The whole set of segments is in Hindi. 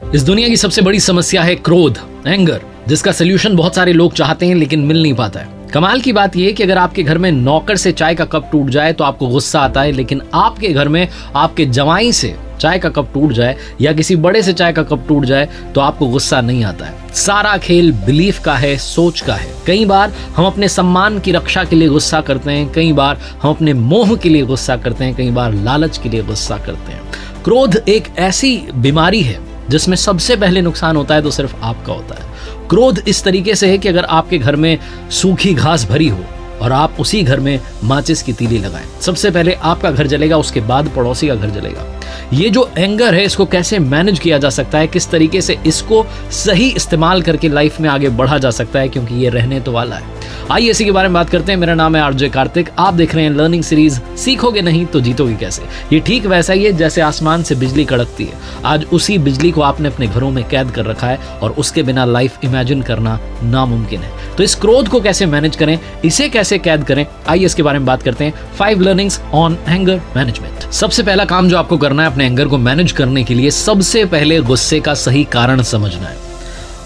इस दुनिया की सबसे बड़ी समस्या है क्रोध, एंगर, जिसका सोल्यूशन बहुत सारे लोग चाहते हैं लेकिन मिल नहीं पाता है। कमाल की बात यह कि अगर आपके घर में नौकर से चाय का कप टूट जाए तो आपको गुस्सा आता है, लेकिन आपके घर में आपके जवाई से चाय का कप टूट जाए या किसी बड़े से चाय का कप टूट जाए तो आपको गुस्सा नहीं आता है। सारा खेल बिलीफ का है, सोच का है। कई बार हम अपने सम्मान की रक्षा के लिए गुस्सा करते हैं, कई बार हम अपने मोह के लिए गुस्सा करते हैं, कई बार लालच के लिए गुस्सा करते हैं। क्रोध एक ऐसी बीमारी है जिसमें सबसे पहले नुकसान होता है तो सिर्फ आपका होता है। क्रोध इस तरीके से है कि अगर आपके घर में सूखी घास भरी हो और आप उसी घर में माचिस की तीली लगाएं, सबसे पहले आपका घर जलेगा, उसके बाद पड़ोसी का घर जलेगा। ये जो एंगर है, इसको कैसे मैनेज किया जा सकता है, किस तरीके से इसको सही इस्तेमाल करके लाइफ में आगे बढ़ा जा सकता है, क्योंकि ये रहने तो वाला है। आइए इसी के बारे में बात करते हैं। मेरा नाम है आरजे कार्तिक, आप देख रहे हैं लर्निंग सीरीज सीखोगे नहीं तो जीतोगे कैसे। ये ठीक वैसा ही है जैसे आसमान से बिजली कड़कती है। आज उसी बिजली को आपने अपने घरों में कैद कर रखा है और उसके बिना लाइफ इमेजिन करना नामुमकिन है। तो इस क्रोध को कैसे मैनेज करें, इसे कैसे कैद करें, आइए इसके बारे में बात करते हैं। 5 लर्निंग्स ऑन एंगर मैनेजमेंट। सबसे पहला काम जो आपको करना है अपने एंगर को मैनेज करने के लिए, सबसे पहले गुस्से का सही कारण समझना है।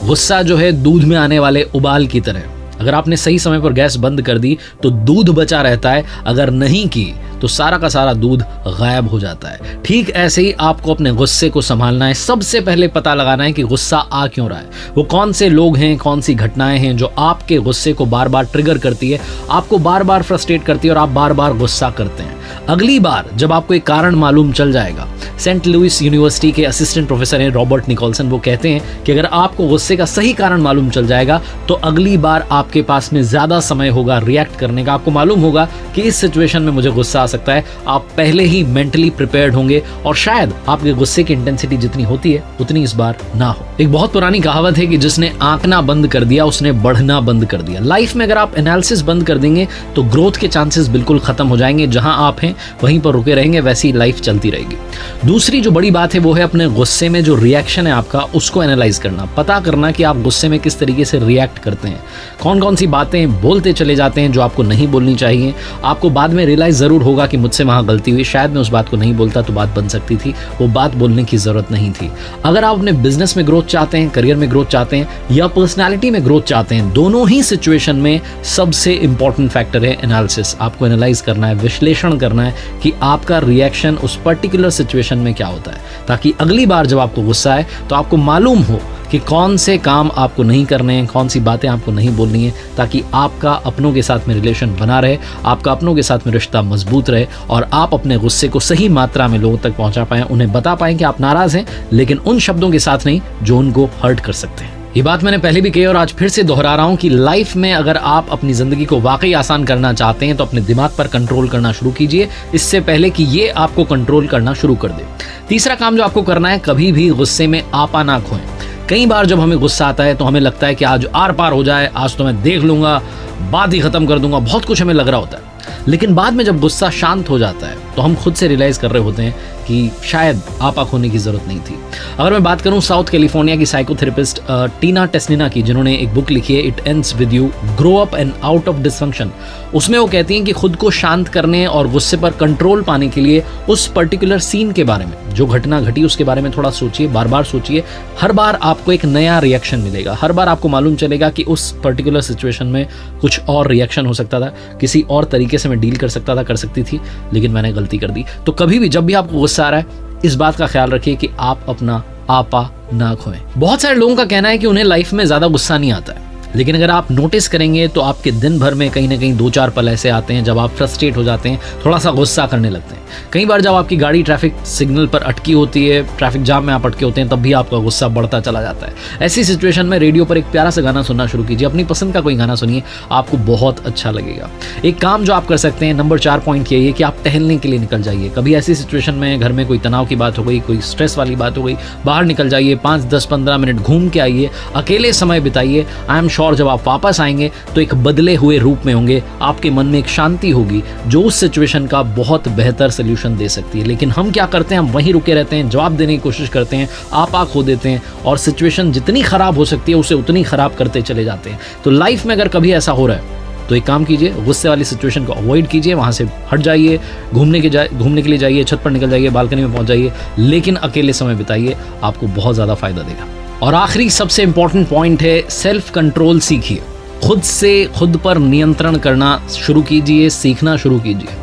गुस्सा जो है दूध में आने वाले उबाल की तरह, अगर आपने सही समय पर गैस बंद कर दी तो दूध बचा रहता है, अगर नहीं की तो सारा का सारा दूध गायब हो जाता है। ठीक ऐसे ही आपको अपने गुस्से को संभालना है। सबसे पहले पता लगाना है कि गुस्सा आ क्यों रहा है, वो कौन से लोग हैं, कौन सी घटनाएं हैं जो आपके गुस्से को बार बार ट्रिगर करती है, आपको बार बार फ्रस्ट्रेट करती है और आप बार बार गुस्सा करते हैं। अगली बार जब आपको एक कारण मालूम चल जाएगा, सेंट लुइस यूनिवर्सिटी के असिस्टेंट प्रोफेसर हैं रॉबर्ट निकोलसन, वो कहते हैं कि अगर आपको गुस्से का सही कारण मालूम चल जाएगा तो अगली बार आपके पास में ज्यादा समय होगा रिएक्ट करने का। आपको मालूम होगा कि इस सिचुएशन में मुझे गुस्सा आ सकता है, आप पहले ही मेंटली प्रिपेयर्ड होंगे और शायद आपके गुस्से की इंटेंसिटी जितनी होती है उतनी इस बार ना हो। एक बहुत पुरानी कहावत है कि जिसने आंकना बंद कर दिया उसने बढ़ना बंद कर दिया। लाइफ में अगर आप एनालिसिस बंद कर देंगे तो ग्रोथ के चांसेस बिल्कुल खत्म हो जाएंगे। जहां आप हैं वहीं पर रुके रहेंगे, वैसी लाइफ चलती रहेगी। दूसरी जो बड़ी बात है वो है अपने गुस्से में जो रिएक्शन है आपका, उसको एनालाइज करना, पता करना कि आप गुस्से में किस तरीके से रिएक्ट करते हैं, कौन कौन सी बातें बोलते चले जाते हैं जो आपको नहीं बोलनी चाहिए। आपको बाद में रियलाइज जरूर होगा कि मुझसे वहां गलती हुई, शायद मैं उस बात को नहीं बोलता तो बात बन सकती थी, वो बात बोलने की जरूरत नहीं थी। अगर आप अपने बिजनेस में ग्रोथ चाहते हैं, करियर में ग्रोथ चाहते हैं या पर्सनैलिटी में ग्रोथ चाहते हैं, दोनों ही सिचुएशन में सबसे इंपॉर्टेंट फैक्टर है एनालिसिस। आपको एनालाइज करना है, विश्लेषण करना है कि आपका रिएक्शन उस पर्टिकुलर सिचुएशन में क्या होता है, ताकि अगली बार जब आपको गुस्सा आए तो आपको मालूम हो कि कौन से काम आपको नहीं करने हैं, कौन सी बातें आपको नहीं बोलनी है, ताकि आपका अपनों के साथ में रिलेशन बना रहे, आपका अपनों के साथ में रिश्ता मजबूत रहे और आप अपने गुस्से को सही मात्रा में लोगों तक पहुंचा पाएं, उन्हें बता पाएं कि आप नाराज हैं लेकिन उन शब्दों के साथ नहीं जो उनको हर्ट कर सकते हैं। ये बात मैंने पहले भी कही और आज फिर से दोहरा रहा हूं कि लाइफ में अगर आप अपनी जिंदगी को वाकई आसान करना चाहते हैं तो अपने दिमाग पर कंट्रोल करना शुरू कीजिए, इससे पहले कि ये आपको कंट्रोल करना शुरू कर दे। तीसरा काम जो आपको करना है, कभी भी गुस्से में आपा ना खोएं। कई बार जब हमें गुस्सा आता है तो हमें लगता है कि आज आर पार हो जाए, आज तो मैं देख लूंगा, बात ही खत्म कर दूंगा, बहुत कुछ हमें लग रहा होता है। लेकिन बाद में जब गुस्सा शांत हो जाता है तो हम खुद से रियलाइज कर रहे होते हैं कि शायद आपा खोने की जरूरत नहीं थी। अगर मैं बात करूं साउथ कैलिफोर्निया की साइकोथेरेपिस्ट टीना टेस्निना की, जिन्होंने एक बुक लिखी है it ends with you, grow up and out of dysfunction, उसमें वो कहती हैं कि खुद को शांत करने और गुस्से पर कंट्रोल पाने के लिए उस पर्टिकुलर सीन के बारे में, जो घटना घटी उसके बारे में थोड़ा सोचिए, बार बार सोचिए। हर बार आपको एक नया रिएक्शन मिलेगा, हर बार आपको मालूम चलेगा कि उस पर्टिकुलर सिचुएशन में कुछ और रिएक्शन हो सकता था, किसी और तरीके से मैं डील कर सकता था, कर सकती थी, लेकिन मैंने गलती कर दी। तो कभी भी जब भी आपको गुस्सा आ रहा है इस बात का ख्याल रखिए कि आप अपना आपा ना खोएं। बहुत सारे लोगों का कहना है कि उन्हें लाइफ में ज्यादा गुस्सा नहीं आता है, लेकिन अगर आप नोटिस करेंगे तो आपके दिन भर में कहीं ना कहीं 2-4 पल ऐसे आते हैं जब आप फ्रस्ट्रेट हो जाते हैं, थोड़ा सा गुस्सा करने लगते हैं। कई बार जब आपकी गाड़ी ट्रैफिक सिग्नल पर अटकी होती है, ट्रैफिक जाम में आप अटके होते हैं, तब भी आपका गुस्सा बढ़ता चला जाता है। ऐसी सिचुएशन में रेडियो पर एक प्यारा सा गाना सुनना शुरू कीजिए, अपनी पसंद का कोई गाना सुनिए, आपको बहुत अच्छा लगेगा। एक काम जो आप कर सकते हैं, नंबर 4 पॉइंट यही है कि आप टहलने के लिए निकल जाइए। कभी ऐसी सिचुएशन में घर में कोई तनाव की बात हो गई, कोई स्ट्रेस वाली बात हो गई, बाहर निकल जाइए, 5, 10, 15 मिनट घूम के आइए, अकेले समय बिताइए। आई एम श्योर जब आप वापस आएंगे तो एक बदले हुए रूप में होंगे, आपके मन में एक शांति होगी जो उस सिचुएशन का बहुत बेहतर सोल्यूशन दे सकती है। लेकिन हम क्या करते हैं, हम वहीं रुके रहते हैं, जवाब देने की कोशिश करते हैं, आपा खो देते हैं और सिचुएशन जितनी खराब हो सकती है उसे उतनी खराब करते चले जाते हैं। तो लाइफ में अगर कभी ऐसा हो रहा है तो एक काम कीजिए, गुस्से वाली सिचुएशन को अवॉइड कीजिए, वहाँ से हट जाइए, घूमने के लिए जाइए, छत पर निकल जाइए, बालकनी में पहुँच जाइए, लेकिन अकेले समय बिताइए, आपको बहुत ज़्यादा फायदा देगा। और आखिरी सबसे इंपॉर्टेंट पॉइंट है, सेल्फ कंट्रोल सीखिए। खुद से खुद पर नियंत्रण करना शुरू कीजिए, सीखना शुरू कीजिए।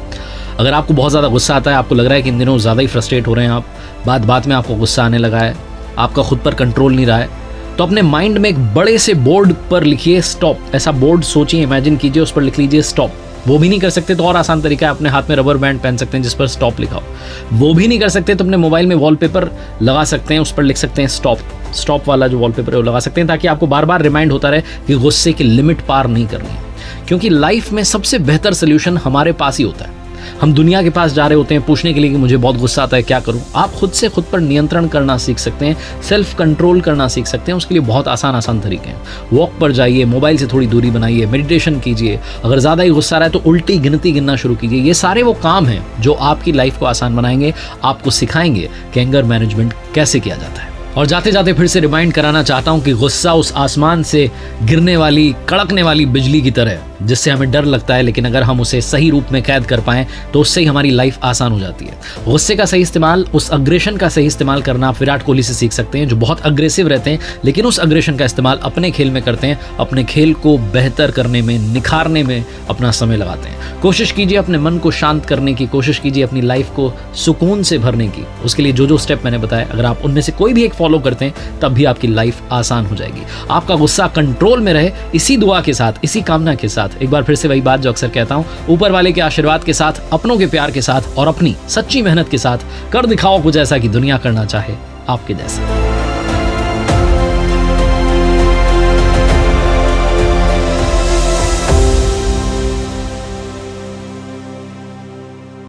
अगर आपको बहुत ज़्यादा गुस्सा आता है, आपको लग रहा है कि इन दिनों ज़्यादा ही फ्रस्ट्रेट हो रहे हैं आप, बात बात में आपको गुस्सा आने लगा है, आपका खुद पर कंट्रोल नहीं रहा है, तो अपने माइंड में एक बड़े से बोर्ड पर लिखिए स्टॉप। ऐसा बोर्ड सोचिए, इमेजिन कीजिए, उस पर लिख लीजिए स्टॉप। वो भी नहीं कर सकते तो और आसान तरीका है, अपने हाथ में रबर बैंड पहन सकते हैं जिस पर स्टॉप लिखा हो। वो भी नहीं कर सकते तो अपने मोबाइल में वॉलपेपर लगा सकते हैं, उस पर लिख सकते हैं स्टॉप। स्टॉप वाला जो वॉलपेपर है वो लगा सकते हैं, ताकि आपको बार बार रिमाइंड होता रहे कि गुस्से की लिमिट पार नहीं करनी है। क्योंकि लाइफ में सबसे बेहतर सोल्यूशन हमारे पास ही होता है। हम दुनिया के पास जा रहे होते हैं पूछने के लिए कि मुझे बहुत गुस्सा आता है, क्या करूं। आप खुद से खुद पर नियंत्रण करना सीख सकते हैं, सेल्फ कंट्रोल करना सीख सकते हैं। उसके लिए बहुत आसान तरीके हैं। वॉक पर जाइए, मोबाइल से थोड़ी दूरी बनाइए, मेडिटेशन कीजिए। अगर ज़्यादा ही गुस्सा आ रहा है तो उल्टी गिनती गिनना शुरू कीजिए। ये सारे वो काम हैं जो आपकी लाइफ को आसान बनाएंगे, आपको सिखाएंगे कि एंगर मैनेजमेंट कैसे किया जाता है। और जाते जाते फिर से रिमाइंड कराना चाहता हूं कि गुस्सा उस आसमान से गिरने वाली, कड़कने वाली बिजली की तरह है, जिससे हमें डर लगता है, लेकिन अगर हम उसे सही रूप में कैद कर पाएं तो उससे ही हमारी लाइफ आसान हो जाती है। गुस्से का सही इस्तेमाल, उस अग्रेशन का सही इस्तेमाल करना आप विराट कोहली से सीख सकते हैं, जो बहुत अग्रेसिव रहते हैं, लेकिन उस अग्रेशन का इस्तेमाल अपने खेल में करते हैं, अपने खेल को बेहतर करने में, निखारने में अपना समय लगाते हैं। कोशिश कीजिए अपने मन को शांत करने की, कोशिश कीजिए अपनी लाइफ को सुकून से भरने की। उसके लिए जो स्टेप मैंने बताया, अगर आप उनमें से कोई भी एक फॉलो करते हैं, तब भी आपकी लाइफ आसान हो जाएगी। आपका गुस्सा कंट्रोल में रहे, इसी दुआ के साथ, इसी कामना के साथ। एक बार फिर से वही बात जो अक्सर कहता हूं, ऊपर वाले के आशीर्वाद के साथ, अपनों के प्यार के साथ और अपनी सच्ची मेहनत के साथ कर दिखाओ कुछ ऐसा कि दुनिया करना चाहे आपके जैसा।